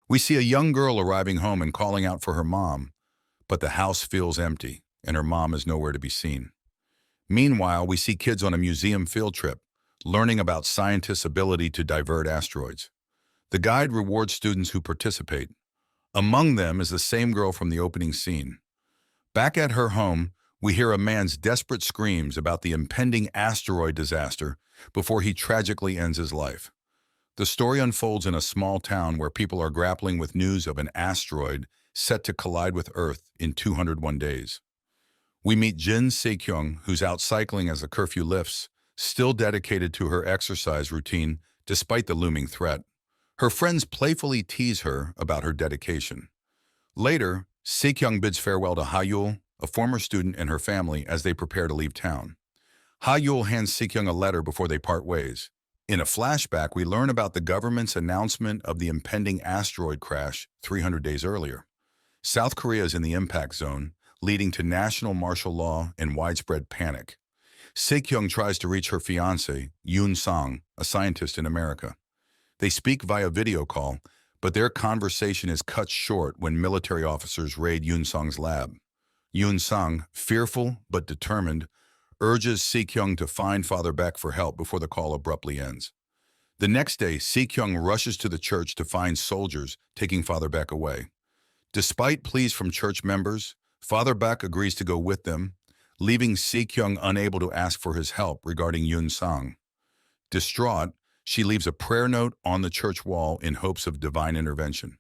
We see a young girl arriving home and calling out for her mom, but the house feels empty and her mom is nowhere to be seen. Meanwhile, we see kids on a museum field trip, learning about scientists' ability to divert asteroids. The guide rewards students who participate. Among them is the same girl from the opening scene. Back at her home, we hear a man's desperate screams about the impending asteroid disaster before he tragically ends his life. The story unfolds in a small town where people are grappling with news of an asteroid set to collide with Earth in 201 days. We meet Jin Se-kyung, who's out cycling as the curfew lifts, still dedicated to her exercise routine despite the looming threat. Her friends playfully tease her about her dedication. Later, Se-kyung bids farewell to Ha-yul, a former student, and her family as they prepare to leave town. Ha-yul hands Se-kyung a letter before they part ways. In a flashback, we learn about the government's announcement of the impending asteroid crash 300 days earlier. South Korea is in the impact zone, leading to national martial law and widespread panic. Se-kyung tries to reach her fiancé, Yoon Sang, a scientist in America. They speak via video call, but their conversation is cut short when military officers raid Yoon Sang's lab. Yoon Sang, fearful but determined, urges Se-kyung to find Father Beck for help before the call abruptly ends. The next day, Se-kyung rushes to the church to find soldiers taking Father Beck away. Despite pleas from church members, Father Beck agrees to go with them, leaving Se-kyung unable to ask for his help regarding Yoon Sang. Distraught, she leaves a prayer note on the church wall in hopes of divine intervention.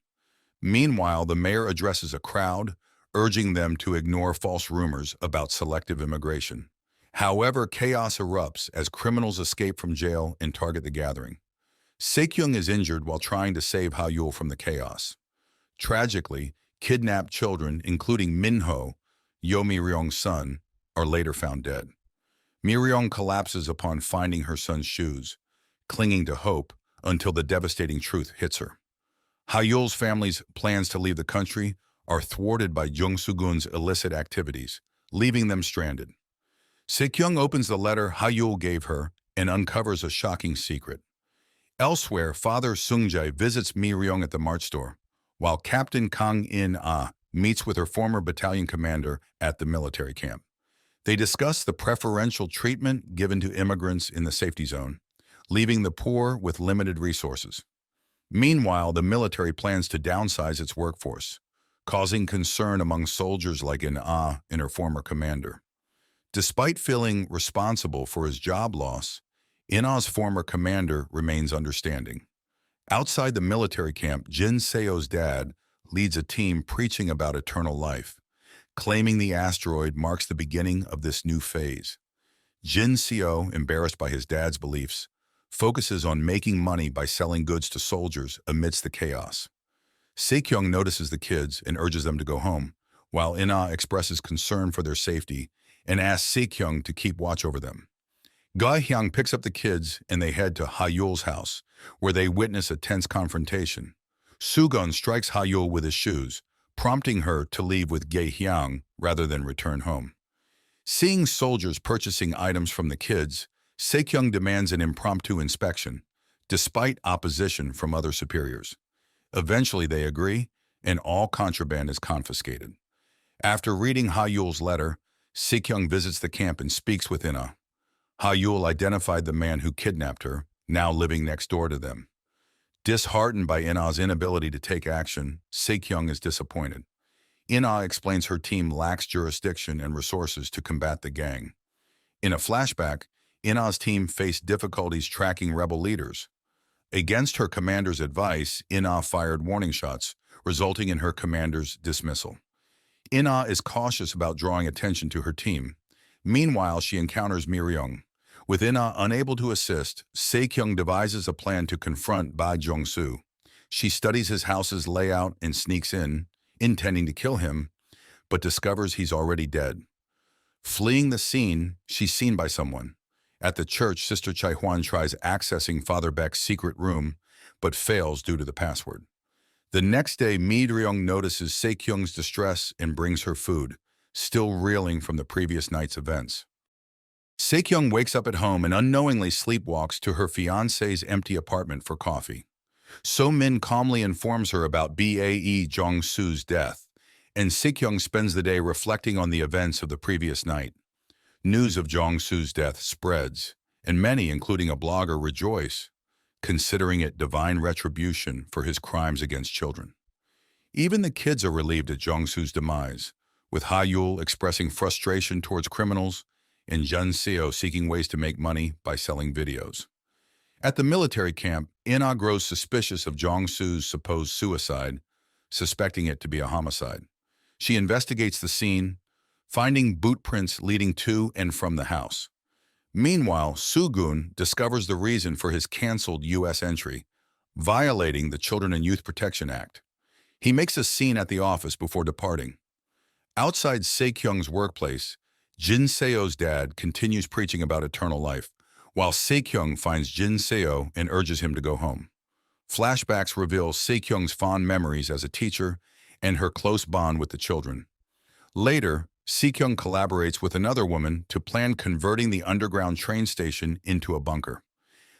Meanwhile, the mayor addresses a crowd, urging them to ignore false rumors about selective immigration. However, chaos erupts as criminals escape from jail and target the gathering. Se-kyung is injured while trying to save Ha-yul from the chaos. Tragically, kidnapped children, including Minho, Yo Mi-ryung's son, are later found dead. Mi-ryung collapses upon finding her son's shoes, clinging to hope until the devastating truth hits her. Ha-yul's family's plans to leave the country are thwarted by Jung Soo-gun's illicit activities, leaving them stranded. Se-kyung opens the letter Ha-yul gave her and uncovers a shocking secret. Elsewhere, Father Sung-jae visits Mi-ryung at the Mart store, while Captain Kang In-ah meets with her former battalion commander at the military camp. They discuss the preferential treatment given to immigrants in the safety zone, leaving the poor with limited resources. Meanwhile, the military plans to downsize its workforce, causing concern among soldiers like In-ah and her former commander. Despite feeling responsible for his job loss, In-ah's former commander remains understanding. Outside the military camp, Jin Seo's dad leads a team preaching about eternal life, claiming the asteroid marks the beginning of this new phase. Jin Seo, embarrassed by his dad's beliefs, focuses on making money by selling goods to soldiers amidst the chaos. Se-kyung notices the kids and urges them to go home, while In-ah expresses concern for their safety and asks Se-kyung to keep watch over them. Ga-hyang picks up the kids and they head to Ha-yul's house, where they witness a tense confrontation. Soo-gun strikes Ha-yul with his shoes, prompting her to leave with Ga-hyang rather than return home. Seeing soldiers purchasing items from the kids, Se-kyung demands an impromptu inspection, despite opposition from other superiors. Eventually they agree, and all contraband is confiscated. After reading Ha-yul's letter, Se-kyung visits the camp and speaks with In-ah. Ha-yul identified the man who kidnapped her, now living next door to them. Disheartened by In-ah's inability to take action, Se-kyung is disappointed. In-ah explains her team lacks jurisdiction and resources to combat the gang. In a flashback, In-ah's team faced difficulties tracking rebel leaders. Against her commander's advice, In-ah fired warning shots, resulting in her commander's dismissal. In-ah is cautious about drawing attention to her team. Meanwhile, she encounters Mi-ryung. With In-ah unable to assist, Se-kyung devises a plan to confront Ba Jong-soo. She studies his house's layout and sneaks in, intending to kill him, but discovers he's already dead. Fleeing the scene, she's seen by someone. At the church, Sister Chai-hwan tries accessing Father Beck's secret room, but fails due to the password. The next day, Mi-ryung notices Se-kyung's distress and brings her food, still reeling from the previous night's events. Se-kyung wakes up at home and unknowingly sleepwalks to her fiancé's empty apartment for coffee. So Min calmly informs her about Bae Jong-soo's death, and Sik-young spends the day reflecting on the events of the previous night. News of Jong-soo's death spreads, and many, including a blogger, rejoice, considering it divine retribution for his crimes against children. Even the kids are relieved at Jong-soo's demise, with Ha-yul expressing frustration towards criminals and Jun-seo seeking ways to make money by selling videos. At the military camp, In-ah grows suspicious of Jong-soo's supposed suicide, suspecting it to be a homicide. She investigates the scene, finding boot prints leading to and from the house. Meanwhile, Soo-gun discovers the reason for his canceled U.S. entry, violating the Children and Youth Protection Act. He makes a scene at the office before departing. Outside Se-kyung's workplace, Jin-seo's dad continues preaching about eternal life, while Se-kyung finds Jin-seo and urges him to go home. Flashbacks reveal Se-kyung's fond memories as a teacher and her close bond with the children. Later, Se-kyung collaborates with another woman to plan converting the underground train station into a bunker.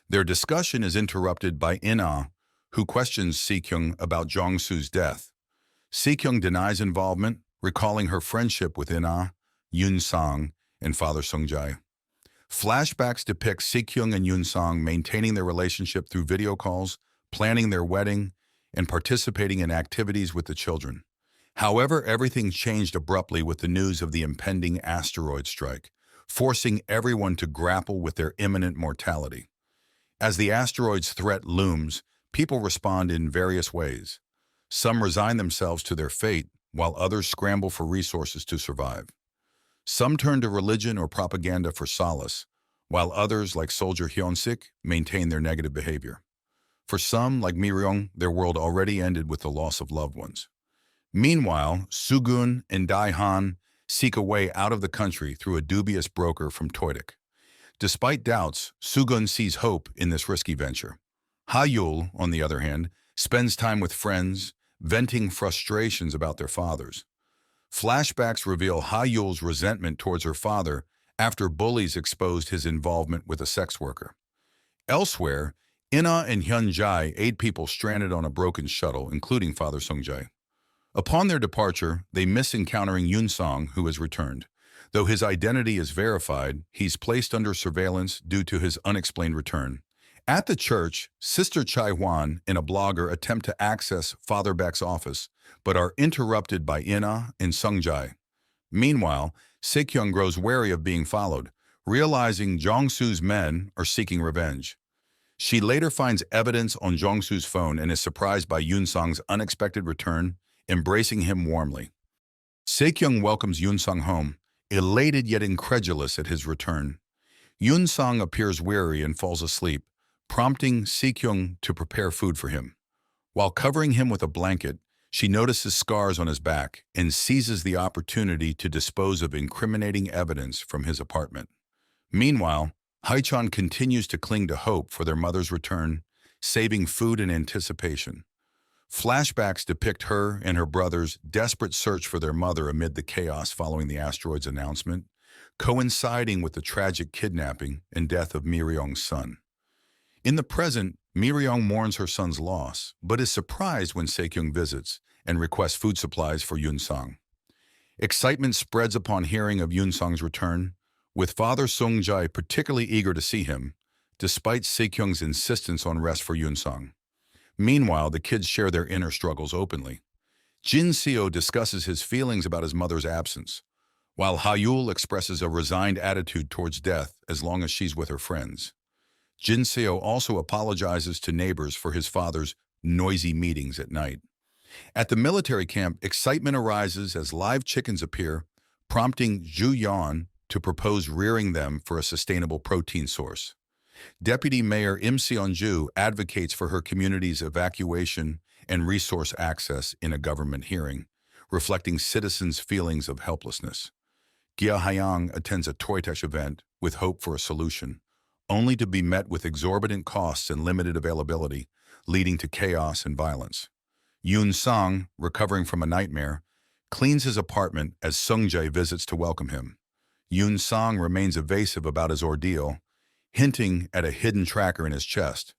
Their discussion is interrupted by In-ah, who questions Se-kyung about Jong-soo's death. Se-kyung denies involvement, recalling her friendship with In-ah, Yoon-sang, and Father Sung-jae. Flashbacks depict Se-kyung and Yoon-sang maintaining their relationship through video calls, planning their wedding, and participating in activities with the children. However, everything changed abruptly with the news of the impending asteroid strike, forcing everyone to grapple with their imminent mortality. As the asteroid's threat looms, people respond in various ways. Some resign themselves to their fate, while others scramble for resources to survive. Some turn to religion or propaganda for solace, while others, like soldier Hyun-sik, maintain their negative behavior. For some, like Mi-ryong, their world already ended with the loss of loved ones. Meanwhile, Soo-gun and Dae-han seek a way out of the country through a dubious broker from Toidik. Despite doubts, Soo-gun sees hope in this risky venture. Ha-yul, on the other hand, spends time with friends, venting frustrations about their fathers. Flashbacks reveal Ha-yul's resentment towards her father after bullies exposed his involvement with a sex worker. Elsewhere, In-ah and Hyun-jae aid people stranded on a broken shuttle, including Father Sung-jae. Upon their departure, they miss encountering Yoon-sang, who has returned. Though his identity is verified, he's placed under surveillance due to his unexplained return. At the church, Sister Chai-hwan and a blogger attempt to access Father Baek's office, but are interrupted by In-ah and Sung-jae. Meanwhile, Se-kyung grows wary of being followed, realizing Jong-soo's men are seeking revenge. She later finds evidence on Jong-soo's phone and is surprised by Yoon-sang's unexpected return, embracing him warmly. Se-kyung welcomes Yoon-sang home, elated yet incredulous at his return. Yoon-sang appears weary and falls asleep, prompting Se-kyung to prepare food for him. While covering him with a blanket, she notices scars on his back and seizes the opportunity to dispose of incriminating evidence from his apartment. Meanwhile, Haechan continues to cling to hope for their mother's return, saving food in anticipation. Flashbacks depict her and her brother's desperate search for their mother amid the chaos following the asteroid's announcement, coinciding with the tragic kidnapping and death of Mi-ryong's son. In the present, Mi-ryong mourns her son's loss, but is surprised when Se-kyung visits and requests food supplies for Yoon-sang. Excitement spreads upon hearing of Yoon-sang's return, with Father Sung-jae particularly eager to see him, despite Se-kyung's insistence on rest for Yoon-sang. Meanwhile, the kids share their inner struggles openly. Jin-seo discusses his feelings about his mother's absence, while Ha-yul expresses a resigned attitude towards death as long as she's with her friends. Jin-seo also apologizes to neighbors for his father's noisy meetings at night. At the military camp, excitement arises as live chickens appear, prompting Ju Yeon to propose rearing them for a sustainable protein source. Deputy Mayor Im Seon-ju advocates for her community's evacuation and resource access in a government hearing, reflecting citizens' feelings of helplessness. Gia Hyang attends a Toytesh event with hope for a solution, only to be met with exorbitant costs and limited availability, leading to chaos and violence. Yoon-sang, recovering from a nightmare, cleans his apartment as Sung-jae visits to welcome him. Yoon-sang remains evasive about his ordeal, hinting at a hidden tracker in his chest.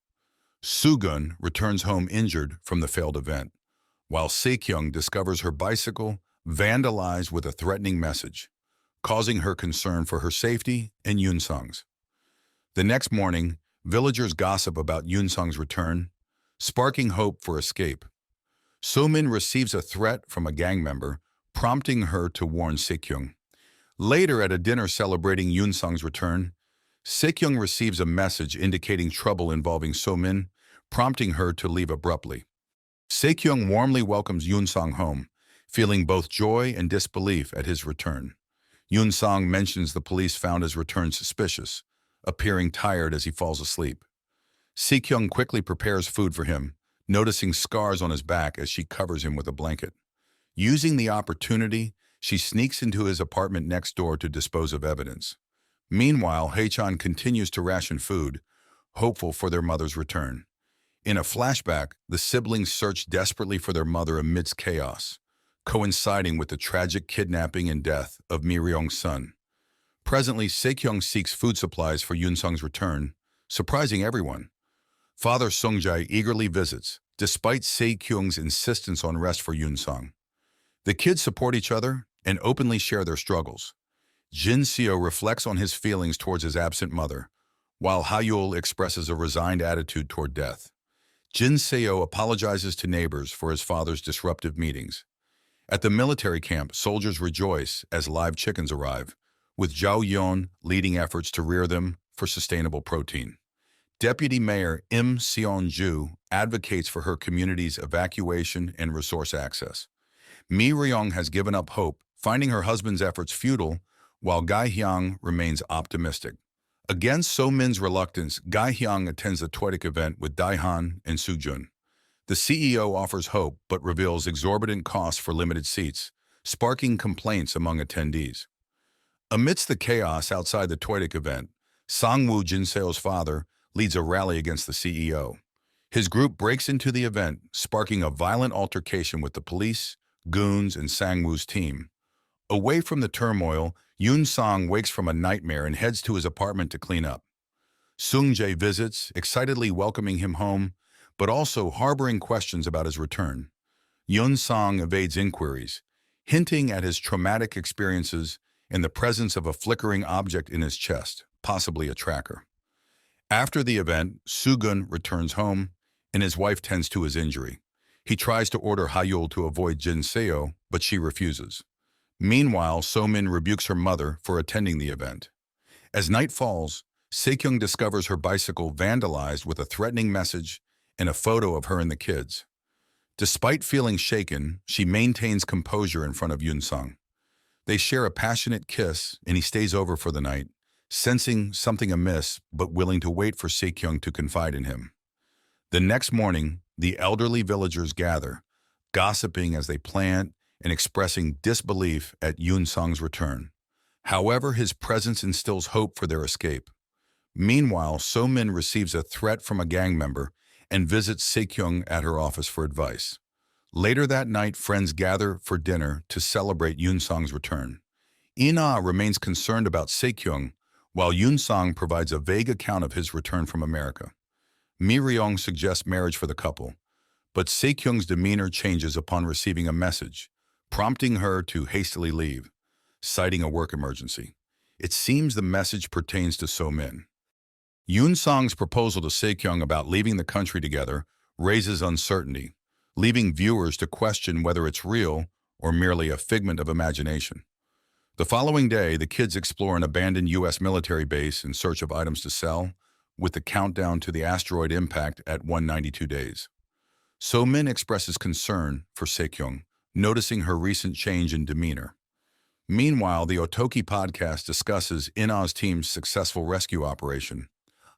Sugun returns home injured from the failed event, while Sekyung discovers her bicycle vandalized with a threatening message, causing her concern for her safety and Yunsung's. The next morning, villagers gossip about Yunsung's return, sparking hope for escape. Somin receives a threat from a gang member, prompting her to warn Sekyung. Later, at a dinner celebrating Yunsung's return, Sekyung receives a message indicating trouble involving Somin, prompting her to leave abruptly. Sekyung warmly welcomes Yunsung home, feeling both joy and disbelief at his return. Yunsung mentions the police found his return suspicious, appearing tired as he falls asleep. Sekyung quickly prepares food for him, noticing scars on his back as she covers him with a blanket. Using the opportunity, she sneaks into his apartment next door to dispose of evidence. Meanwhile, Haechan continues to ration food, hopeful for their mother's return. In a flashback, the siblings search desperately for their mother amidst chaos, coinciding with the tragic kidnapping and death of Mi-ryong's son. Presently, Sekyung seeks food supplies for Yunsung's return, surprising everyone. Father Sungjae eagerly visits, despite Sekyung's insistence on rest for Yunsung. The kids support each other and openly share their struggles. Jin Seo reflects on his feelings towards his absent mother, while Hayul expresses a resigned attitude toward death. Jin Seo apologizes to neighbors for his father's disruptive meetings. At the military camp, soldiers rejoice as live chickens arrive, with Zhao Yun leading efforts to rear them for sustainable protein. Deputy Mayor Im Seon-ju advocates for her community's evacuation and resource access. Mi Ryong has given up hope, finding her husband's efforts futile, while Gai Hyang remains optimistic. Against So Min's reluctance, Gai Hyang attends the Toitic event with Daihan and Sujun. The CEO offers hope but reveals exorbitant costs for limited seats, sparking complaints among attendees. Amidst the chaos outside the Toitic event, Sangwoo Jinseo's father leads a rally against the CEO. His group breaks into the event, sparking a violent altercation with the police, goons, and Sangwoo's team. Away from the turmoil, Yoon Sang wakes from a nightmare and heads to his apartment to clean up. Sung Jae visits, excitedly welcoming him home, but also harboring questions about his return. Yoon Sang evades inquiries, hinting at his traumatic experiences and the presence of a flickering object in his chest, possibly a tracker. After the event, Sugun returns home, and his wife tends to his injury. He tries to order Hayul to avoid Jin Seo, but she refuses. Meanwhile, So-min rebukes her mother for attending the event. As night falls, Sekyung discovers her bicycle vandalized with a threatening message and a photo of her and the kids. Despite feeling shaken, she maintains composure in front of Yunsung. They share a passionate kiss, and he stays over for the night, sensing something amiss but willing to wait for Sekyung to confide in him. The next morning, the elderly villagers gather, gossiping as they plan and expressing disbelief at Yunsung's return. However, his presence instills hope for their escape. Meanwhile, So-min receives a threat from a gang member and visits Sekyung at her office for advice. Later that night, friends gather for dinner to celebrate Yunsung's return. Ina remains concerned about Sekyung, while Yunsung provides a vague account of his return from America. Mi Ryong suggests marriage for the couple, but Sekyung's demeanor changes upon receiving a message, prompting her to hastily leave, citing a work emergency. It seems the message pertains to So-min. Yunsung's proposal to Sekyung about leaving the country together raises uncertainty, leaving viewers to question whether it's real or merely a figment of imagination. The following day, the kids explore an abandoned U.S. military base in search of items to sell, with the countdown to the asteroid impact at 192 days. So-min expresses concern for Sekyung, noticing her recent change in demeanor. Meanwhile, the Otoki podcast discusses Ina's team's successful rescue operation,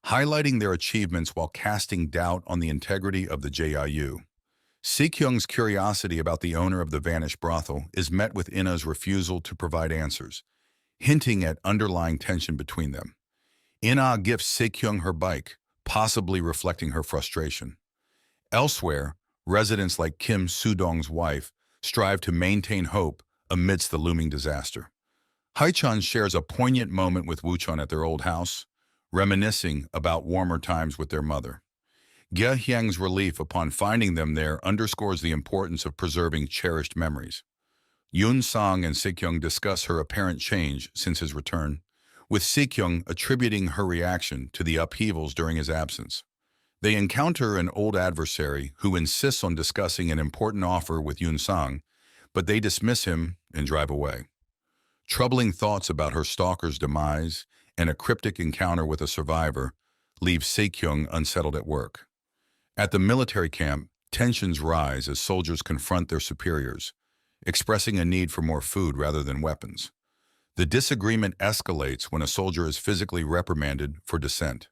highlighting their achievements while casting doubt on the integrity of the JIU. Sekyung's curiosity about the owner of the vanished brothel is met with Ina's refusal to provide answers, hinting at underlying tension between them. Ina gifts Sekyung her bike, possibly reflecting her frustration. Elsewhere, residents like Kim Soo-dong's wife strive to maintain hope amidst the looming disaster. Haechan shares a poignant moment with Woochun at their old house, reminiscing about warmer times with their mother. Ge Hyang's relief upon finding them there underscores the importance of preserving cherished memories. Yoon Sang and Sekyung discuss her apparent change since his return, with Sekyung attributing her reaction to the upheavals during his absence. They encounter an old adversary who insists on discussing an important offer with Yoon Sang, but they dismiss him and drive away. Troubling thoughts about her stalker's demise and a cryptic encounter with a survivor leave Sekyung unsettled at work. At the military camp, tensions rise as soldiers confront their superiors, expressing a need for more food rather than weapons. The disagreement escalates when a soldier is physically reprimanded for dissent.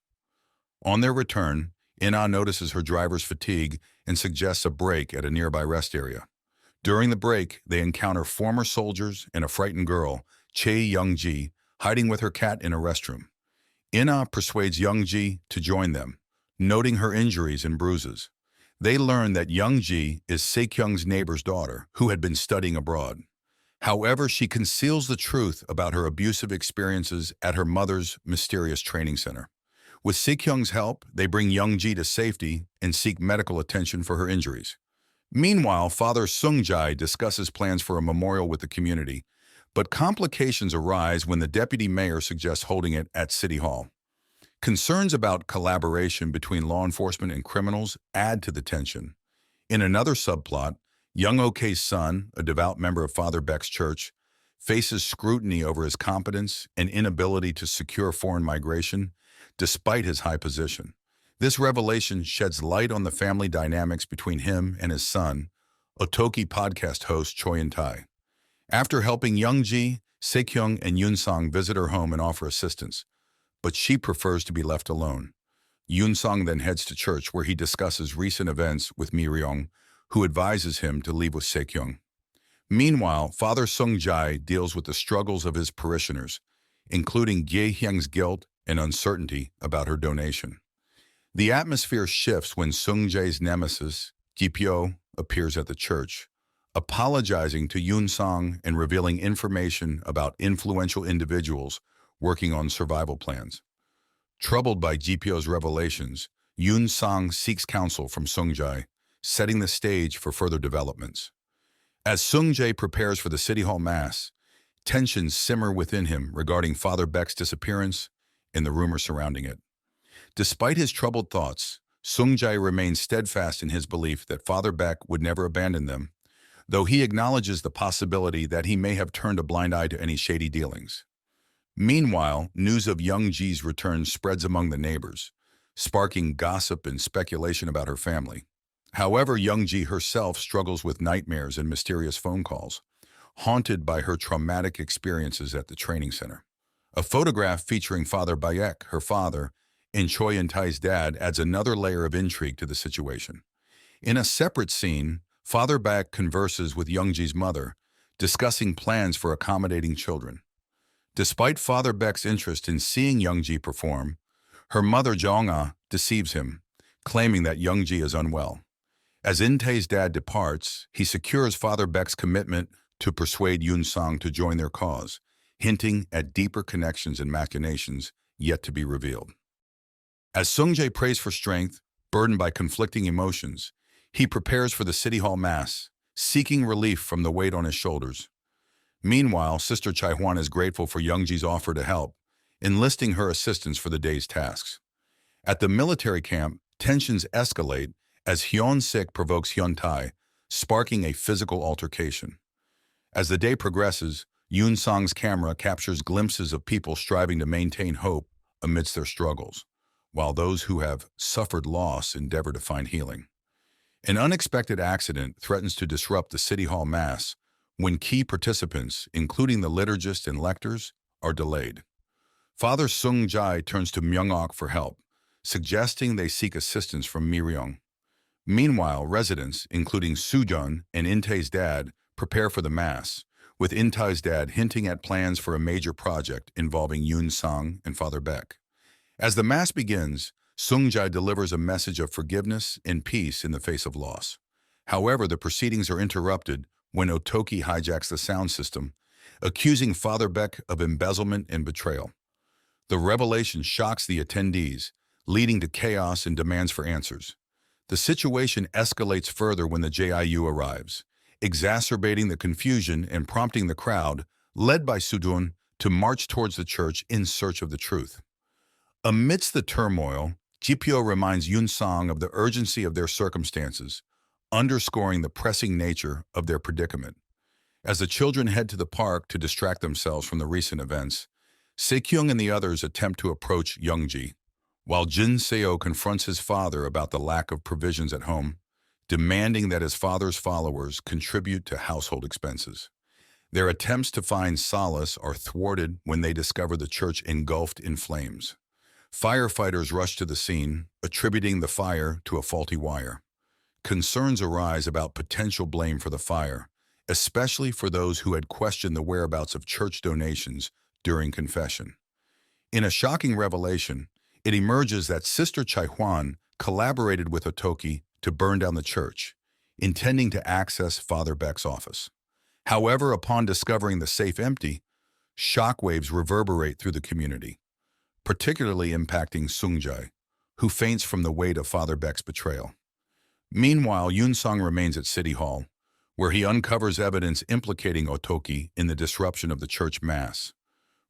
On their return, Ina notices her driver's fatigue and suggests a break at a nearby rest area. During the break, they encounter former soldiers and a frightened girl, Chae Young-ji, hiding with her cat in a restroom. Ina persuades Young-ji to join them, noting her injuries and bruises. They learn that Young-ji is Sekyung's neighbor's daughter, who had been studying abroad. However, she conceals the truth about her abusive experiences at her mother's mysterious training center. With Sekyung's help, they bring Young-ji to safety and seek medical attention for her injuries. Meanwhile, Father Sung-jae discusses plans for a memorial with the community, but complications arise when the deputy mayor suggests holding it at City Hall. Concerns about collaboration between law enforcement and criminals add to the tension. In another subplot, Young Ok's son, a devout member of Father Beck's church, faces scrutiny over his competence and inability to secure foreign migration, despite his high position. This revelation sheds light on the family dynamics between him and his son, Otoki podcast host Choi In-tae. After helping Young-ji, Sekyung and Yoon Sang visit her home and offer assistance, but she prefers to be left alone. Yoon Sang then heads to church where he discusses recent events with Mi Ryong, who advises him to leave with Sekyung. Meanwhile, Father Sung-jae deals with the struggles of his parishioners, including Ge Hyang's guilt and uncertainty about her donation. The atmosphere shifts when Sung-jae's nemesis, Gi-pyo, appears at the church, apologizing to Yoon Sang and revealing information about influential individuals working on survival plans. Troubled by Gi-pyo's revelations, Yoon Sang seeks counsel from Sung-jae, setting the stage for further developments. As Sung-jae prepares for the City Hall Mass, tensions simmer within him regarding Father Beck's disappearance and the rumors surrounding it. Despite his troubled thoughts, Sung-jae remains steadfast in his belief that Father Beck would never abandon them, though he acknowledges the possibility that he may have turned a blind eye to any shady dealings. Meanwhile, news of Young-ji's return spreads among the neighbors, sparking gossip and speculation about her family. However, Young-ji herself struggles with nightmares and mysterious phone calls, haunted by her traumatic experiences at the training center. A photograph featuring Father Bayek, her father, and Choi In-tae's dad adds another layer of intrigue to the situation. In a separate scene, Father Bayek converses with Young-ji's mother, discussing plans for accommodating children. Despite Father Beck's interest in seeing Young-ji perform, her mother Jong-ah deceives him, claiming that Young-ji is unwell. As In-tae's dad departs, he secures Father Beck's commitment to persuade Yoon Sang to join their cause, hinting at deeper connections and machinations yet to be revealed. As Sung-jae prays for strength, burdened by conflicting emotions, he prepares for the City Hall Mass, seeking relief from the weight on his shoulders. Meanwhile, Sister Chae-hwan is grateful for Young-ji's offer to help, enlisting her assistance for the day's tasks. At the military camp, tensions escalate as Hyun-sik provokes Hyun-tae, sparking a physical altercation. As the day progresses, Yoon Sang's camera captures glimpses of people striving to maintain hope amidst their struggles, while those who have suffered loss endeavor to find healing. An unexpected accident threatens to disrupt the City Hall Mass when key participants, including the liturgist and lectors, are delayed. Father Sung-jae turns to Myung-ok for help, suggesting they seek assistance from Mi Ryong. Meanwhile, residents, including Soo-jun and In-tae's dad, prepare for the Mass, with In-tae's dad hinting at plans for a major project involving Yoon Sang and Father Beck. As the Mass begins, Sung-jae delivers a message of forgiveness and peace in the face of loss. However, the proceedings are interrupted when Otoki hijacks the sound system, accusing Father Beck of embezzlement and betrayal. The revelation shocks the attendees, leading to chaos and demands for answers. The situation escalates further when the JIU arrives, exacerbating the confusion and prompting the crowd, led by Sudun, to march towards the church in search of the truth. Amidst the turmoil, Jipyo reminds Yunsong of the urgency of their circumstances, underscoring the pressing nature of their predicament. As the children head to the park to distract themselves from the recent events, Sekyung and the others attempt to approach Youngji, while Jin Seo confronts his father about the lack of provisions at home, demanding that his father's followers contribute to household expenses. Their attempts to find solace are thwarted when they discover the church engulfed in flames. Firefighters rush to the scene, attributing the fire to a faulty wire. Concerns arise about potential blame for the fire, especially for those who had questioned the whereabouts of church donations during confession. In a shocking revelation, it emerges that Sister Chaihuan collaborated with Otoki to burn down the church, intending to access Father Beck's office. However, upon discovering the safe empty, shockwaves reverberate through the community, particularly impacting Sungjai, who faints from the weight of Father Beck's betrayal. Meanwhile, Yunsong remains at City Hall, where he uncovers evidence implicating Otoki in the disruption of the church mass.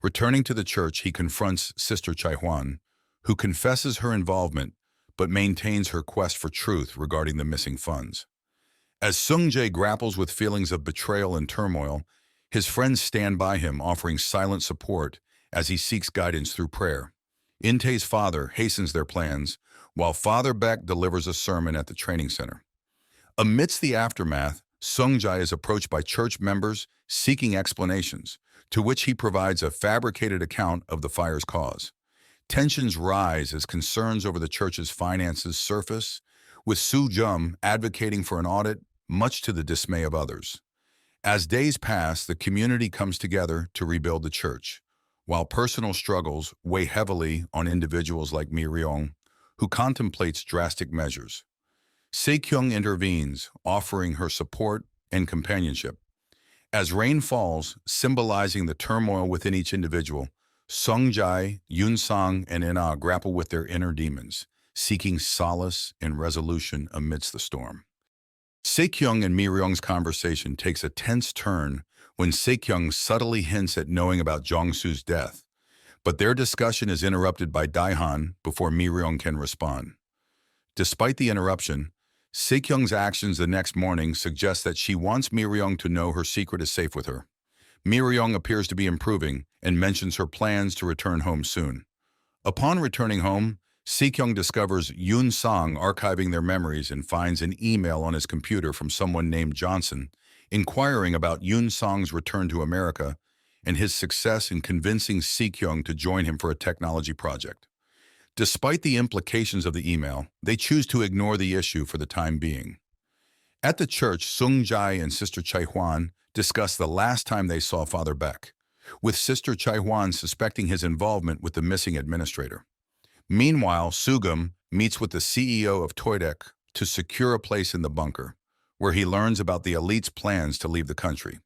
Returning to the church, he confronts Sister Chaihuan, who confesses her involvement but maintains her quest for truth regarding the missing funds. As Sungjae grapples with feelings of betrayal and turmoil, his friends stand by him, offering silent support as he seeks guidance through prayer. Inte's father hastens their plans, while Father Beck delivers a sermon at the training center. Amidst the aftermath, Sungjai is approached by church members seeking explanations, to which he provides a fabricated account of the fire's cause. Tensions rise as concerns over the church's finances surface, with Su Jum advocating for an audit, much to the dismay of others. As days pass, the community comes together to rebuild the church, while personal struggles weigh heavily on individuals like Mi Ryong, who contemplates drastic measures. Sekyung intervenes, offering her support and companionship. As rain falls, symbolizing the turmoil within each individual, Sungjai, Yunsong, and Ina grapple with their inner demons, seeking solace and resolution amidst the storm. Sekyung and Mi Ryong's conversation takes a tense turn when Sekyung subtly hints at knowing about Jongsu's death, but their discussion is interrupted by Daihan before Mi Ryong can respond. Despite the interruption, Sekyung's actions the next morning suggest that she wants Mi Ryong to know her secret is safe with her. Mi Ryong appears to be improving and mentions her plans to return home soon. Upon returning home, Sekyung discovers Yoon Sang archiving their memories and finds an email on his computer from someone named Johnson, inquiring about Yoon Sang's return to America and his success in convincing Sekyung to join him for a technology project. Despite the implications of the email, they choose to ignore the issue for the time being. At the church, Sungjai and Sister Chaihuan discuss the last time they saw Father Beck, with Sister Chaihuan suspecting his involvement with the missing administrator. Meanwhile, Sugum meets with the CEO of Toydek to secure a place in the bunker, where he learns about the elite's plans to leave the country.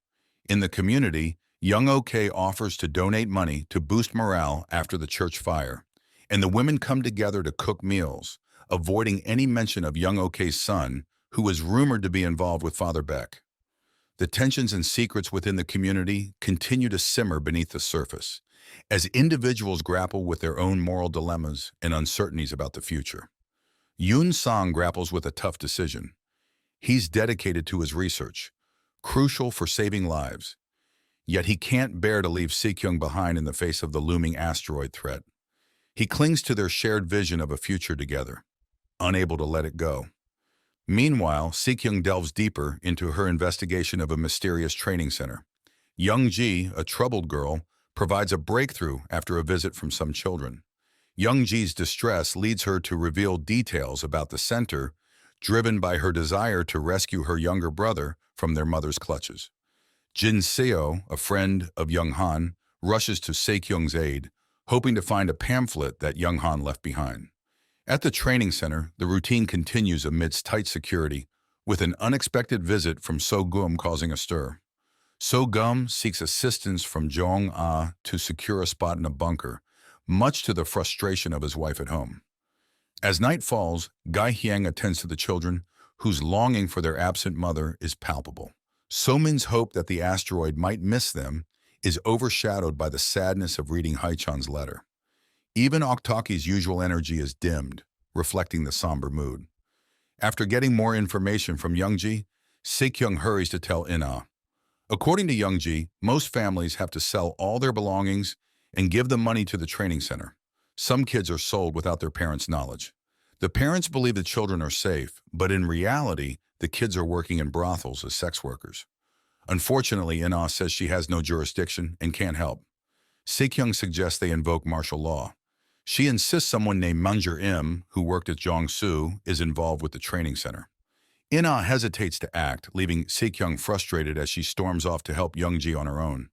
In the community, Young OK offers to donate money to boost morale after the church fire, and the women come together to cook meals, avoiding any mention of Young OK's son, who was rumored to be involved with Father Beck. The tensions and secrets within the community continue to simmer beneath the surface, as individuals grapple with their own moral dilemmas and uncertainties about the future. Yoon Sang grapples with a tough decision. He's dedicated to his research, crucial for saving lives, yet he can't bear to leave Sekyung behind in the face of the looming asteroid threat. He clings to their shared vision of a future together, unable to let it go. Meanwhile, Sekyung delves deeper into her investigation of a mysterious training center. Young Ji, a troubled girl, provides a breakthrough after a visit from some children. Young Ji's distress leads her to reveal details about the center, driven by her desire to rescue her younger brother from their mother's clutches. Jin Seo, a friend of Young Han, rushes to Sekyung's aid, hoping to find a pamphlet that Young Han left behind. At the training center, the routine continues amidst tight security, with an unexpected visit from So Gum causing a stir. So Gum seeks assistance from Jong Ah to secure a spot in a bunker, much to the frustration of his wife at home. As night falls, Gai Hyang attends to the children, whose longing for their absent mother is palpable. So-min's hope that the asteroid might miss them is overshadowed by the sadness of reading Haichan's letter. Even Oktaki's usual energy is dimmed, reflecting the somber mood. After getting more information from Youngji, Sekyung hurries to tell Ina. According to Youngji, most families have to sell all their belongings and give the money to the training center. Some kids are sold without their parents' knowledge. The parents believe the children are safe, but in reality, the kids are working in brothels as sex workers. Unfortunately, Ina says she has no jurisdiction and can't help. Sekyung suggests they invoke martial law. She insists someone named Manjur Im, who worked at Jiangsu, is involved with the training center. Ina hesitates to act, leaving Sekyung frustrated as she storms off to help Youngji on her own.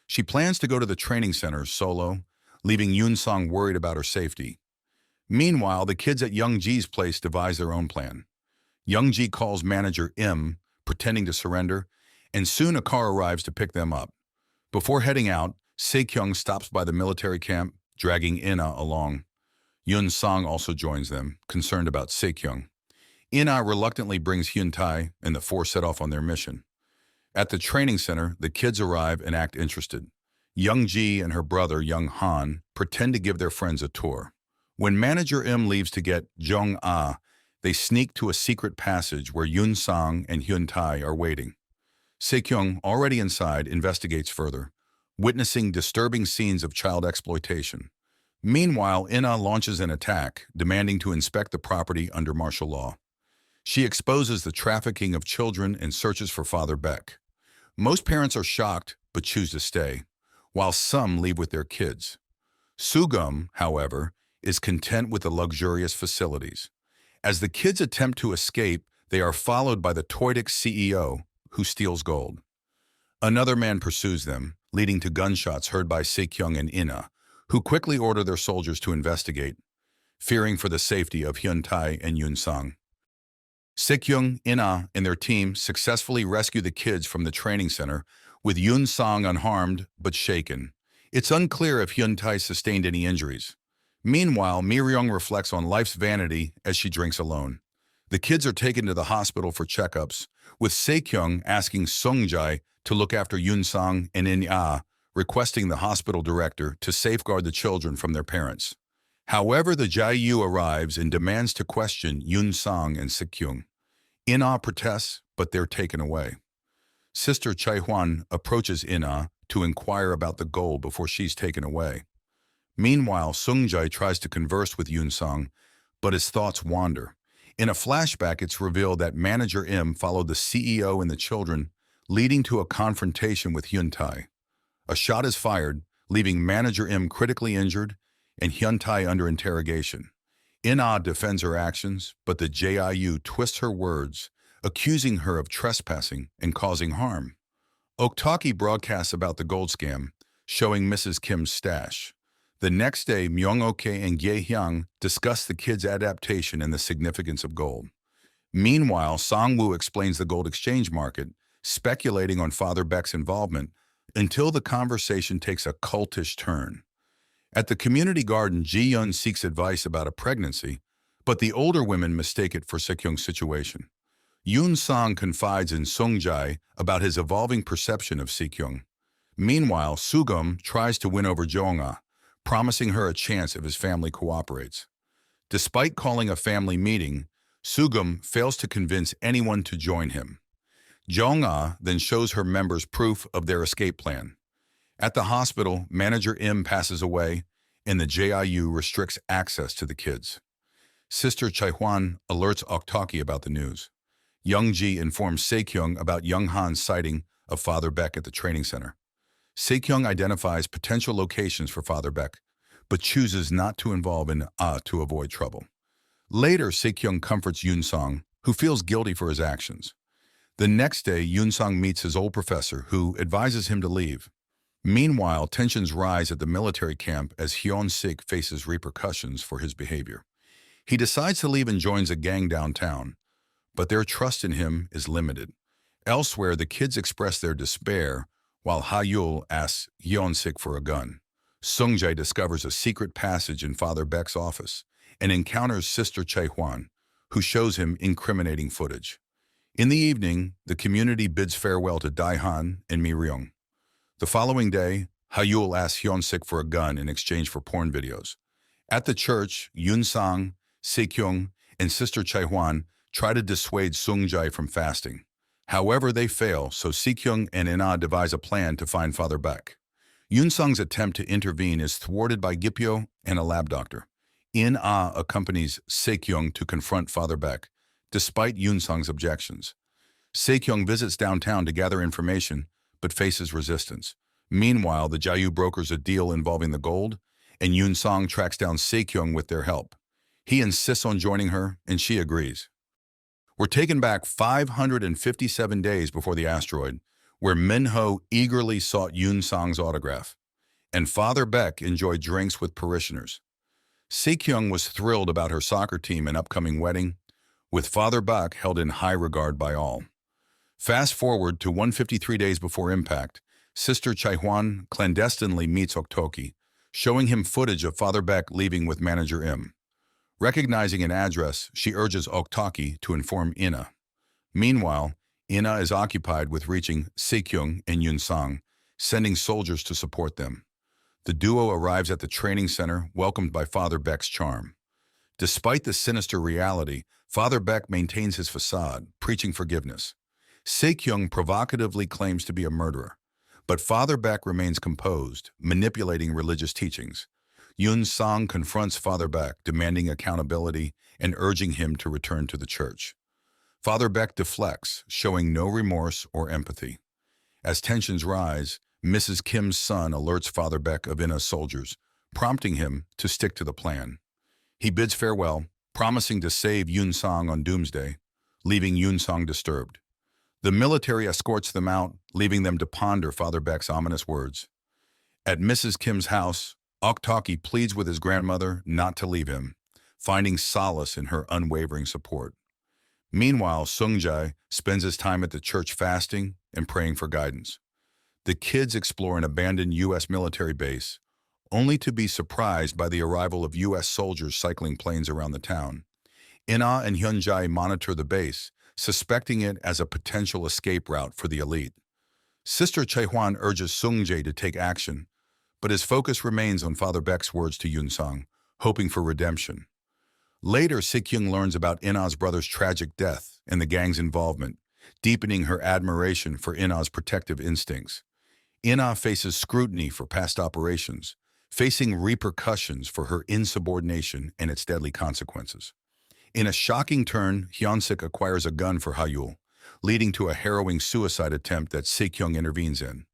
She plans to go to the training center solo, leaving Yoon-song worried about her safety. Meanwhile, the kids at Youngji's place devise their own plan. Youngji calls manager Im, pretending to surrender, and soon a car arrives to pick them up. Before heading out, Sekyung stops by the military camp, dragging Ina along. Yoon-song also joins them, concerned about Sekyung. Ina reluctantly brings Hyun-tae, and the four set off on their mission. At the training center, the kids arrive and act interested. Youngji and her brother, Young Han, pretend to give their friends a tour. When manager Im leaves to get Jong-ah, they sneak to a secret passage where Yoon-song and Hyun-tae are waiting. Sekyung, already inside, investigates further, witnessing disturbing scenes of child exploitation. Meanwhile, Ina launches an attack, demanding to inspect the property under martial law. She exposes the trafficking of children and searches for Father Beck. Most parents are shocked, but choose to stay, while some leave with their kids. Sugum, however, is content with the luxurious facilities. As the kids attempt to escape, they are followed by the Toytic CEO, who steals gold. Another man pursues them, leading to gunshots heard by Sekyung and Ina, who quickly order their soldiers to investigate, fearing for the safety of Hyun-tae and Yoon-song. Sekyung, Ina, and their team successfully rescue the kids from the training center, with Yoon-song unharmed but shaken. It's unclear if Hyun-tae sustained any injuries. Meanwhile, Mi-ryung reflects on life's vanity as she drinks alone. The kids are taken to the hospital for checkups, with Sekyung asking Sung-jae to look after Yoon-song and In-ah, requesting the hospital director to safeguard the children from their parents. However, the Jae-yu arrives and demands to question Yoon-song and Sekyung. In-ah protests, but they're taken away. Sister Chae-hwan approaches In-ah to inquire about the gold before she's taken away. Meanwhile, Sung-jae tries to converse with Yoon-song, but his thoughts wander. In a flashback, it's revealed that manager Im followed the CEO and the children, leading to a confrontation with Hyun-tae. A shot is fired, leaving manager Im critically injured and Hyun-tae under interrogation. In-ah defends her actions, but the JIU twists her words, accusing her of trespassing and causing harm. Oktaki broadcasts about the gold scam, showing Mrs. Kim's stash. The next day, Myung-ok and Gye-hyang discuss the kids' adaptation and the significance of gold. Meanwhile, Sang-woo explains the gold exchange market, speculating on Father Beck's involvement, until the conversation takes a cultish turn. At the community garden, Ji-yeon seeks advice about a pregnancy, but the older women mistake it for Sekyung's situation. Yoon-song confides in Sung-jae about his evolving perception of Sekyung. Meanwhile, Sugum tries to win over Jong-ah, promising her a chance if his family cooperates. Despite calling a family meeting, Sugum fails to convince anyone to join him. Jong-ah then shows her members proof of their escape plan. At the hospital, manager Im passes away, and the JIU restricts access to the kids. Sister Chae-hwan alerts Oktaki about the news. Youngji informs Sekyung about Young Han's sighting of Father Beck at the training center. Sekyung identifies potential locations for Father Beck, but chooses not to involve In-ah to avoid trouble. Later, Sekyung comforts Yoon-song, who feels guilty for his actions. The next day, Yoon-song meets his old professor, who advises him to leave. Meanwhile, tensions rise at the military camp as Hyun-sik faces repercussions for his behavior. He decides to leave and joins a gang downtown, but their trust in him is limited. Elsewhere, the kids express their despair, while Ha-yul asks Hyun-sik for a gun. Sung-jae discovers a secret passage in Father Beck's office, and encounters Sister Chae-hwan, who shows him incriminating footage. In the evening, the community bids farewell to Dae-han and Mi-ryung. The following day, Hayul asks Hyun-sik for a gun in exchange for porn videos. At the church, Yoon-sang, Se-kyung, and Sister Chae-hwan try to dissuade Sung-jae from fasting. However, they fail, so Se-kyung and In-ah devise a plan to find Father Baek. Yoon-sang's attempt to intervene is thwarted by Gipyo and a lab doctor. In-ah accompanies Se-kyung to confront Father Baek, despite Yoon-sang's objections. Se-kyung visits downtown to gather information, but faces resistance. Meanwhile, the Jayu brokers a deal involving the gold, and Yoon-sang tracks down Se-kyung with their help. He insists on joining her, and she agrees. We're taken back 557 days before the asteroid, where Min-ho eagerly sought Yoon-sang's autograph, and Father Baek enjoyed drinks with parishioners. Se-kyung was thrilled about her soccer team and upcoming wedding, with Father Baek held in high regard by all. Fast forward to 153 days before impact, Sister Chae-hwan clandestinely meets Oktoki, showing him footage of Father Baek leaving with manager Im. Recognizing an address, she urges Oktoki to inform In-ah. Meanwhile, In-ah is occupied with reaching Se-kyung and Yoon-sang, sending soldiers to support them. The duo arrives at the training center, welcomed by Father Baek's charm. Despite the sinister reality, Father Baek maintains his facade, preaching forgiveness. Se-kyung provocatively claims to be a murderer, but Father Baek remains composed, manipulating religious teachings. Yoon-sang confronts Father Baek, demanding accountability and urging him to return to the church. Father Baek deflects, showing no remorse or empathy. As tensions rise, Mrs. Kim's son alerts Father Baek of In-ah's soldiers, prompting him to stick to the plan. He bids farewell, promising to save Yoon-sang on doomsday, leaving Yoon-sang disturbed. The military escorts them out, leaving them to ponder Father Baek's ominous words. At Mrs. Kim's house, Oktoki pleads with his grandmother not to leave him, finding solace in her unwavering support. Meanwhile, Sung-jae spends his time at the church fasting and praying for guidance. The kids explore an abandoned U.S. military base, only to be surprised by the arrival of U.S. soldiers cycling planes around the town. In-ah and Hyun-jae monitor the base, suspecting it as a potential escape route for the elite. Sister Chae-hwan urges Sung-jae to take action, but his focus remains on Father Baek's words to Yoon-sang, hoping for redemption. Later, Se-kyung learns about In-ah's brother's tragic death and the gang's involvement, deepening her admiration for In-ah's protective instincts. In-ah faces scrutiny for past operations, facing repercussions for her insubordination and its deadly consequences. In a shocking turn, Hyun-sik acquires a gun for Hayul, leading to a harrowing suicide attempt that Se-kyung intervenes in.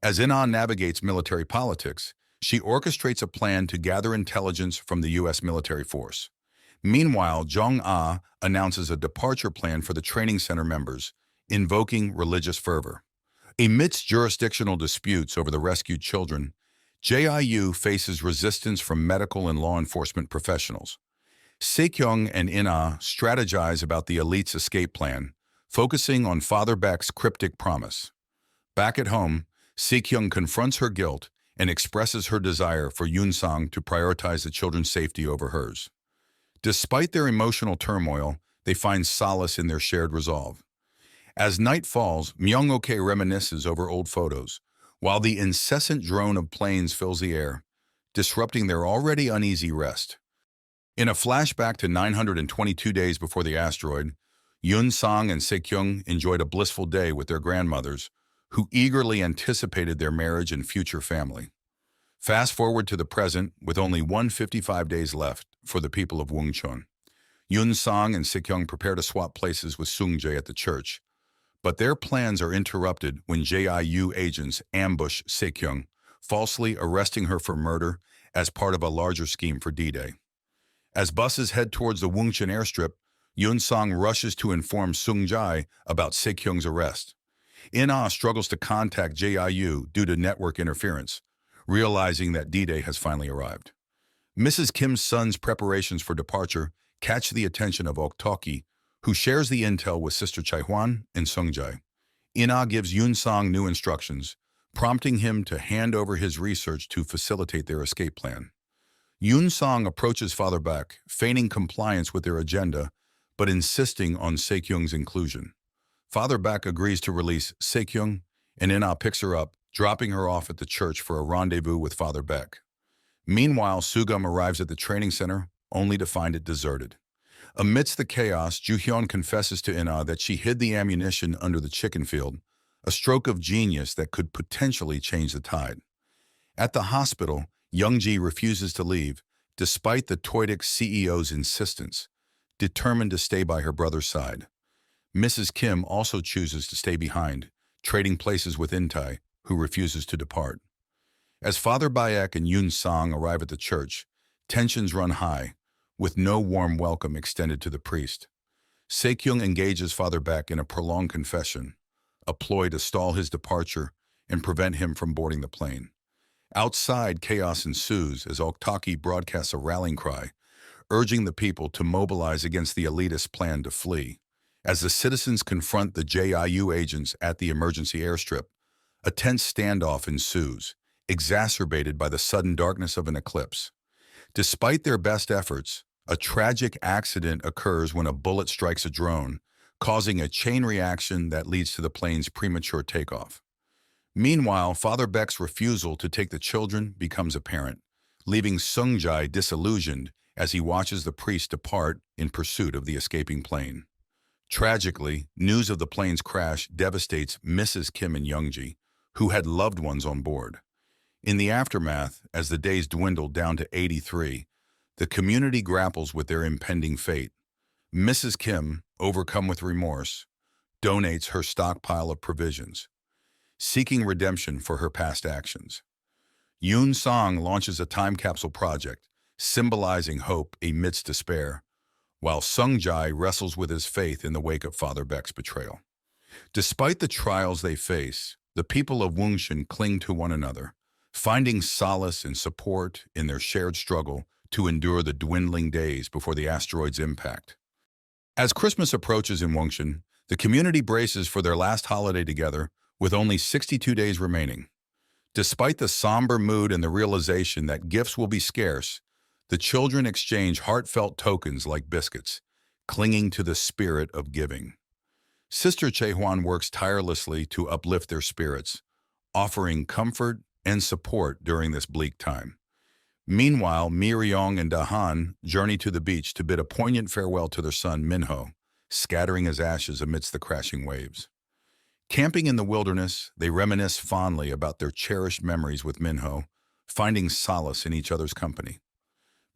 As In-ah navigates military politics, she orchestrates a plan to gather intelligence from the U.S. military force. Meanwhile, Jong-ah announces a departure plan for the training center members, invoking religious fervor. Amidst jurisdictional disputes over the rescued children, JIU faces resistance from medical and law enforcement professionals. Se-kyung and In-ah strategize about the elite's escape plan, focusing on Father Baek's cryptic promise. Back at home, Se-kyung confronts her guilt and expresses her desire for Yoon-sang to prioritize the children's safety over hers. Despite their emotional turmoil, they find solace in their shared resolve. As night falls, Myung-ok reminisces over old photos, while the incessant drone of planes fills the air, disrupting their already uneasy rest. In a flashback to 922 days before the asteroid, Yoon-sang and Se-kyung enjoyed a blissful day with their grandmothers, who eagerly anticipated their marriage and future family. Fast forward to the present, with only 155 days left for the people of Wungcheon. Yoon-sang and Se-kyung prepare to swap places with Sung-jae at the church, but their plans are interrupted when JIU agents ambush Se-kyung, falsely arresting her for murder as part of a larger scheme for D-Day. As buses head towards the Wungcheon airstrip, Yoon-sang rushes to inform Sung-jae about Se-kyung's arrest. In-ah struggles to contact JIU due to network interference, realizing that D-Day has finally arrived. Mrs. Kim's son's preparations for departure catch the attention of Oktoki, who shares the intel with Sister Chae-hwan and Sung-jae. In-ah gives Yoon-sang new instructions, prompting him to hand over his research to facilitate their escape plan. Yoon Song approaches Father Baek, feigning compliance with their agenda, but insisting on Sekyung's inclusion. Father Baek agrees to release Sekyung, and In-ah picks her up, dropping her off at the church for a rendezvous with Father Baek. Meanwhile, Sugum arrives at the training center, only to find it deserted. Amidst the chaos, Joo-hyun confesses to In-ah that she hid the ammunition under the chicken field, a stroke of genius that could potentially change the tide. At the hospital, Young-ji refuses to leave, despite the Toytic CEO's insistence, determined to stay by her brother's side. Mrs. Kim also chooses to stay behind, trading places with In-tae, who refuses to depart. As Father Baek and Yoon Sang arrive at the church, tensions run high, with no warm welcome extended to the priest. Sekyung engages Father Baek in a prolonged confession, a ploy to stall his departure and prevent him from boarding the plane. Outside, chaos ensues as Oktaki broadcasts a rallying cry, urging the people to mobilize against the elitist plan to flee. As the citizens confront the JIU agents at the emergency airstrip, a tense standoff ensues, exacerbated by the sudden darkness of an eclipse. Despite their best efforts, a tragic accident occurs when a bullet strikes a drone, causing a chain reaction that leads to the plane's premature takeoff. Meanwhile, Father Baek's refusal to take the children becomes apparent, leaving Sung-jae disillusioned as he watches the priest depart in pursuit of the escaping plane. Tragically, news of the plane's crash devastates Mrs. Kim and Young-ji, who had loved ones on board. In the aftermath, as the days dwindle down to 83, the community grapples with their impending fate. Mrs. Kim, overcome with remorse, donates her stockpile of provisions, seeking redemption for her past actions. Yoon Sang launches a time capsule project, symbolizing hope amidst despair, while Sung-jae wrestles with his faith in the wake of Father Baek's betrayal. Despite the trials they face, the people of Wongshan cling to one another, finding solace and support in their shared struggle to endure the dwindling days before the asteroid's impact. As Christmas approaches in Wongshan, the community braces for their last holiday together with only 62 days remaining. Despite the somber mood and the realization that gifts will be scarce, the children exchange heartfelt tokens like biscuits, clinging to the spirit of giving. Sister Chae-hwan works tirelessly to uplift their spirits, offering comfort and support during this bleak time. Meanwhile, Mi-ryong and Da-han journey to the beach to bid a poignant farewell to their son Min-ho, scattering his ashes amidst the crashing waves. Camping in the wilderness, they reminisce fondly about their cherished memories with Min-ho, finding solace in each other's company.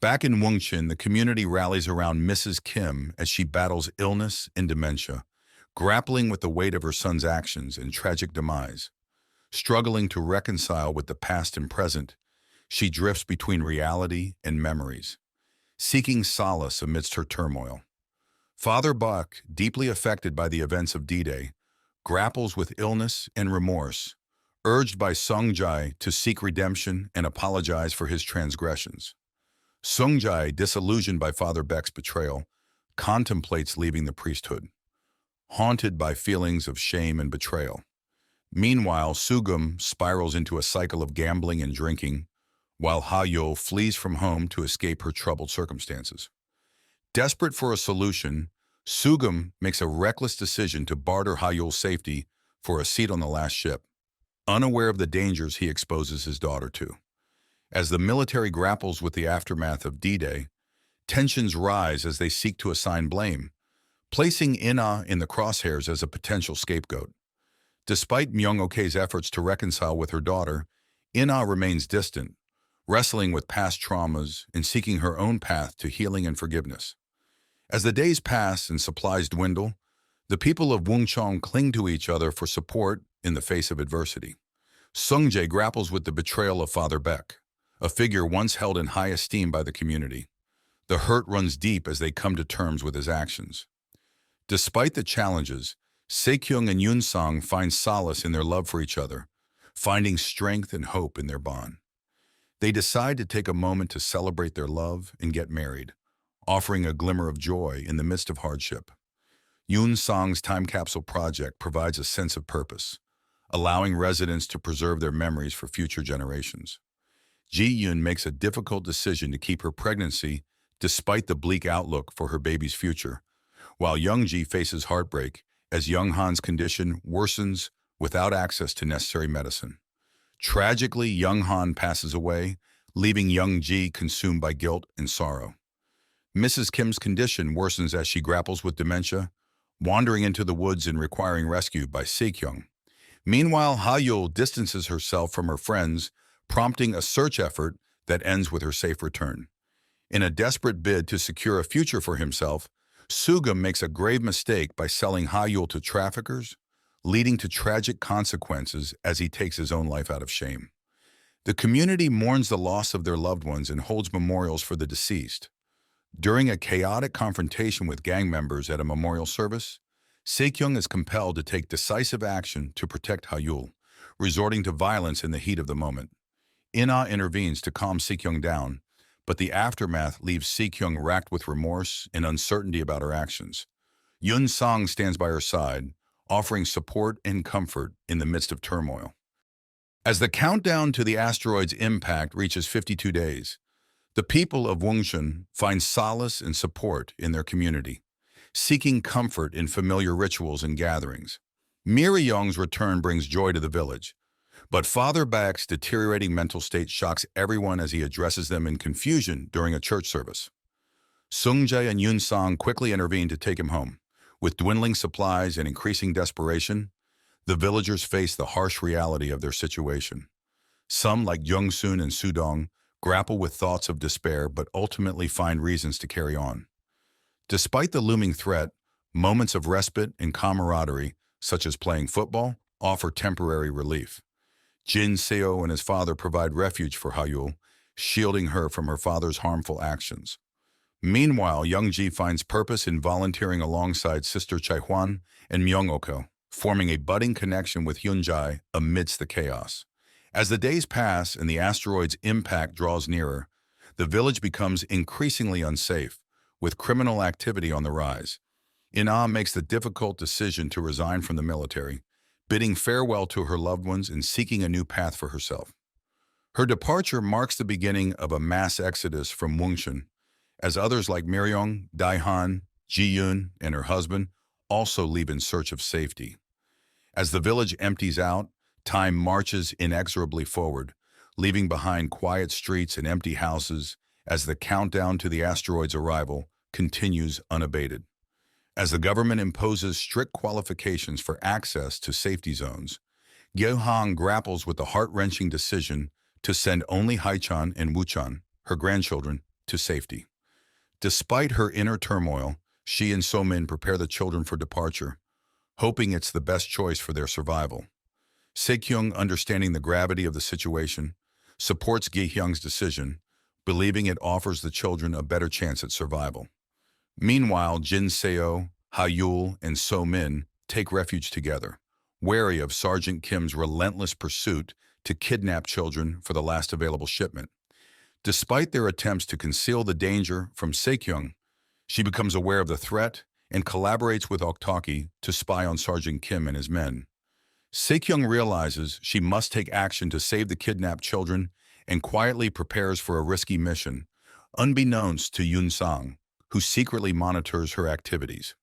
Back in Wongshan, the community rallies around Mrs. Kim as she battles illness and dementia, grappling with the weight of her son's actions and tragic demise. Struggling to reconcile with the past and present, she drifts between reality and memories, seeking solace amidst her turmoil. Father Baek, deeply affected by the events of D-Day, grapples with illness and remorse, urged by Sung-jae to seek redemption and apologize for his transgressions. Sung-jae, disillusioned by Father Baek's betrayal, contemplates leaving the priesthood, haunted by feelings of shame and betrayal. Meanwhile, Sugum spirals into a cycle of gambling and drinking, while Ha-yeol flees from home to escape her troubled circumstances. Desperate for a solution, Sugum makes a reckless decision to barter Ha-yeol's safety for a seat on the last ship, unaware of the dangers he exposes his daughter to. As the military grapples with the aftermath of D-Day, tensions rise as they seek to assign blame, placing In-ah in the crosshairs as a potential scapegoat. Despite Myung-ok's efforts to reconcile with her daughter, In-ah remains distant, wrestling with past traumas and seeking her own path to healing and forgiveness. As the days pass and supplies dwindle, the people of Woongchong cling to each other for support in the face of adversity. Sung-jae grapples with the betrayal of Father Baek, a figure once held in high esteem by the community. The hurt runs deep as they come to terms with his actions. Despite the challenges, Sekyung and Yoon Sang find solace in their love for each other, finding strength and hope in their bond. They decide to take a moment to celebrate their love and get married, offering a glimmer of joy in the midst of hardship. Yoon Sang's time capsule project provides a sense of purpose, allowing residents to preserve their memories for future generations. Ji-yoon makes a difficult decision to keep her pregnancy despite the bleak outlook for her baby's future, while Young-ji faces heartbreak as Young-han's condition worsens without access to necessary medicine. Tragically, Young-han passes away, leaving Young-ji consumed by guilt and sorrow. Mrs. Kim's condition worsens as she grapples with dementia, wandering into the woods and requiring rescue by Se-kyung. Meanwhile, Ha-yul distances herself from her friends, prompting a search effort that ends with her safe return. In a desperate bid to secure a future for himself, Sugum makes a grave mistake by selling Ha-yul to traffickers, leading to tragic consequences as he takes his own life out of shame. The community mourns the loss of their loved ones and holds memorials for the deceased. During a chaotic confrontation with gang members at a memorial service, Se-kyung is compelled to take decisive action to protect Ha-yul, resorting to violence in the heat of the moment. In-ah intervenes to calm Se-kyung down, but the aftermath leaves Se-kyung racked with remorse and uncertainty about her actions. Yun-sang stands by her side, offering support and comfort in the midst of turmoil. As the countdown to the asteroid's impact reaches 52 days, the people of Wungshun find solace and support in their community, seeking comfort in familiar rituals and gatherings. Miri-young's return brings joy to the village, but Father Bak's deteriorating mental state shocks everyone as he addresses them in confusion during a church service. Sung-jae and Yun-sang quickly intervene to take him home. With dwindling supplies and increasing desperation, the villagers face the harsh reality of their situation. Some, like Jung-soon and Sudong, grapple with thoughts of despair but ultimately find reasons to carry on. Despite the looming threat, moments of respite and camaraderie, such as playing football, offer temporary relief. Jin Seo and his father provide refuge for Ha-yul, shielding her from her father's harmful actions. Meanwhile, Young-ji finds purpose in volunteering alongside Sister Chae-hwan and Myung-oko, forming a budding connection with Hyun-jae amidst the chaos. As the days pass and the asteroid's impact draws nearer, the village becomes increasingly unsafe, with criminal activity on the rise. In-ah makes the difficult decision to resign from the military, bidding farewell to her loved ones and seeking a new path for herself. Her departure marks the beginning of a mass exodus from Wungshun, as others like Myeong, Dae-han, Ji-yoon, and her husband also leave in search of safety. As the village empties out, time marches inexorably forward, leaving behind quiet streets and empty houses as the countdown to the asteroid's arrival continues unabated. As the government imposes strict qualifications for access to safety zones, Gyeohang grapples with the heart-wrenching decision to send only Haichan and Wuchan, her grandchildren, to safety. Despite her inner turmoil, she and So-min prepare the children for departure, hoping it's the best choice for their survival. Se-kyung, understanding the gravity of the situation, supports Gi-hyung's decision, believing it offers the children a better chance at survival. Meanwhile, Jin Seo, Ha-yul, and So-min take refuge together, wary of Sergeant Kim's relentless pursuit to kidnap children for the last available shipment. Despite their attempts to conceal the danger from Se-kyung, she becomes aware of the threat and collaborates with Oktaki to spy on Sergeant Kim and his men. Se-kyung realizes she must take action to save the kidnapped children and quietly prepares for a risky mission, unbeknownst to Yun-sang, who secretly monitors her activities.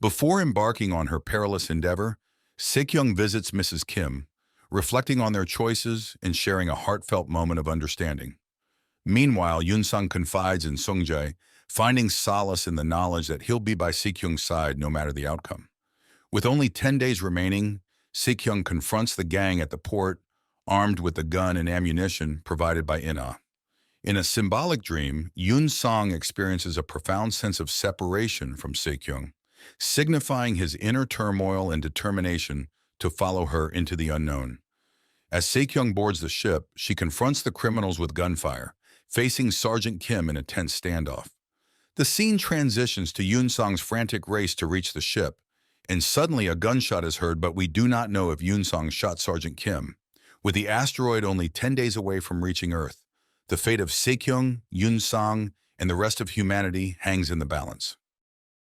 Before embarking on her perilous endeavor, Se-kyung visits Mrs. Kim, reflecting on their choices and sharing a heartfelt moment of understanding. Meanwhile, Yun-sang confides in Sung-jae, finding solace in the knowledge that he'll be by Se-kyung's side no matter the outcome. With only 10 days remaining, Se-kyung confronts the gang at the port, armed with the gun and ammunition provided by In-ah. In a symbolic dream, Yun-sang experiences a profound sense of separation from Se-kyung, signifying his inner turmoil and determination to follow her into the unknown. As Se-kyung boards the ship, she confronts the criminals with gunfire, facing Sergeant Kim in a tense standoff. The scene transitions to Yun-sang's frantic race to reach the ship, and suddenly a gunshot is heard, but we do not know if Yun-sang shot Sergeant Kim. With the asteroid only 10 days away from reaching Earth, the fate of Se-kyung, Yun-sang, and the rest of humanity hangs in the balance.